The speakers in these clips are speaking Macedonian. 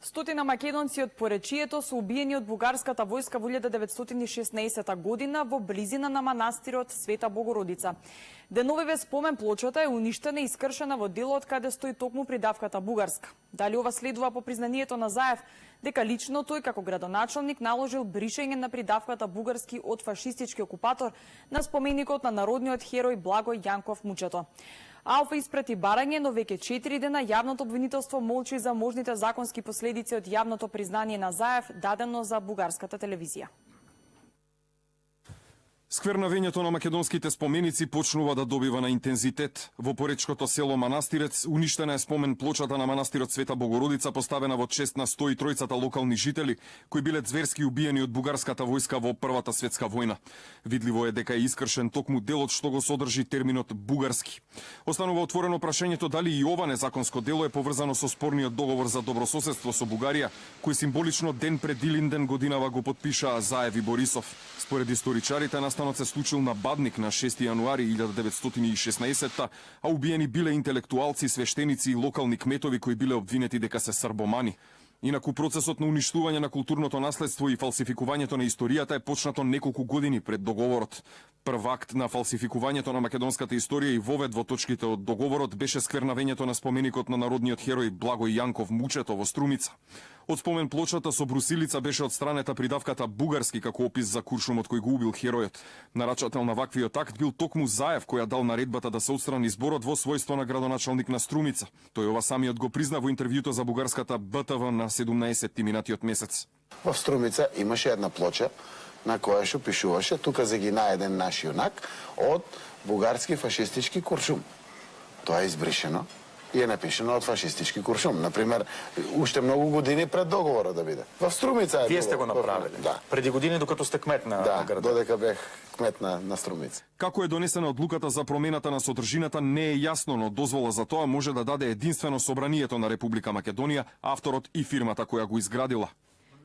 Стотина македонци од Поречието се убиени од бугарската војска во 1916 година во близина на манастирот Света Богородица. Деновиве спомен плочата е уништена и искршена во делот каде стои токму придавката бугарска. Дали ова следува по признанието на Заев, дека лично тој како градоначалник наложил бришење на придавката бугарски од фашистички окупатор на споменикот на народниот херој Благој Јанков Мучето. Алфа испрати барање, но веќе 4 дена јавното обвинителство молчи за можните законски последици од јавното признание на Заев дадено за бугарската телевизија. Сквернавењето на македонските споменици почнува да добива на интензитет. Во поречкото село Манастирец уништена е спомен плочата на манастирот Света Богородица, поставена во чест на 103 локални жители кои биле зверски убиени од бугарската војска во Првата светска војна. Видливо е дека е искршен токму делот што го содржи терминот бугарски. Останува отворено прашањето дали и ова незаконско дело е поврзано со спорниот договор за добрососедство со Бугарија, кој символично ден пред Илинден годинава го подпишаа Заев и Борисов. Според историчарите, настанот се случил на Бадник на 6 јануари 1916, а убиени биле интелектуалци, свештеници и локални кметови кои биле обвинети дека се србомани. Инаку процесот на уништување на културното наследство и фалсификувањето на историјата е почнато неколку години пред договорот. Прв акт на фалсификувањето на македонската историја и вовед во точките од договорот беше сквернавењето на споменикот на народниот херој Благој Јанков Мучето во Струмица. Од спомен плочата со брусилица беше одстранета придавката бугарски како опис за куршумот кој го убил херојот. Нарачател на ваквиот акт бил токму Заев, која дал наредбата да се отстрани зборот во својство на градоначалник на Струмица. Тој ова самиот го призна во интервјуто за бугарската БТВ на 17 минатиот месец. Во Струмица имаше една плоча на која што пишуваше тука загина еден наш јунак од бугарски фашистички куршум. Тоа е избришено и е напишено од фашистички куршум. Например, уште многу години пред договорот да биде. Во Струмица е. Вие сте го направиле? Да. Преди години докато сте кмет на градот? Да, додека бех кмет на Струмица. Како е донесена одлуката за промената на содржината не е јасно, но дозвола за тоа може да даде единствено Собранието на Република Македонија, авторот и фирмата која го изградила.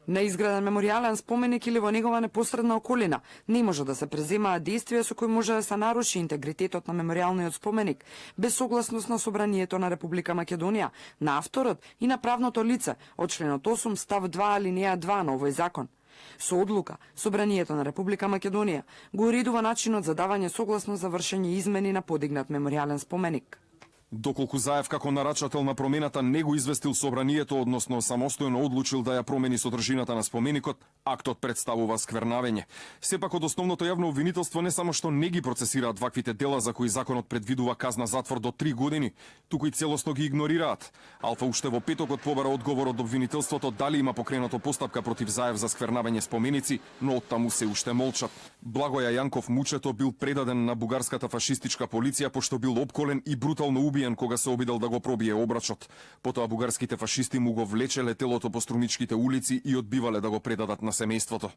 Неизграден меморијален споменик или во негова непосредна околина не може да се преземаат действија со кои може да се наруши интегритетот на меморијалниот споменик без согласност на Собранието на Република Македонија, на авторот и на правното лице од членот 8 став 2 алинеја 2 на овој закон. Со одлука, Собранието на Република Македонија го уредува начинот за давање согласност за вршење измени на подигнат меморијален споменик. Доколку Заев како нарачател на промената не го известил Собранието, односно самостојно одлучил да ја промени содржината на споменикот, актот представува сквернавење. Сепак од основното јавно обвинителство не само што не ги процесираат ваквите дела за кои законот предвидува казна затвор до 3 години, туку и целосно ги игнорираат. Алфа уште во петокот побара одговор од обвинителството дали има покренато постапка против Заев за сквернавење споменици, но оттаму се уште молчат. Благој Јанков Мучето бил предаден на бугарската фашистичка полиција пошто бил опколен и брутално убиен кога се обидел да го пробие обрачот. Потоа бугарските фашисти му го влечеле телото по струмичките улици и одбивале да го предадат на семејството.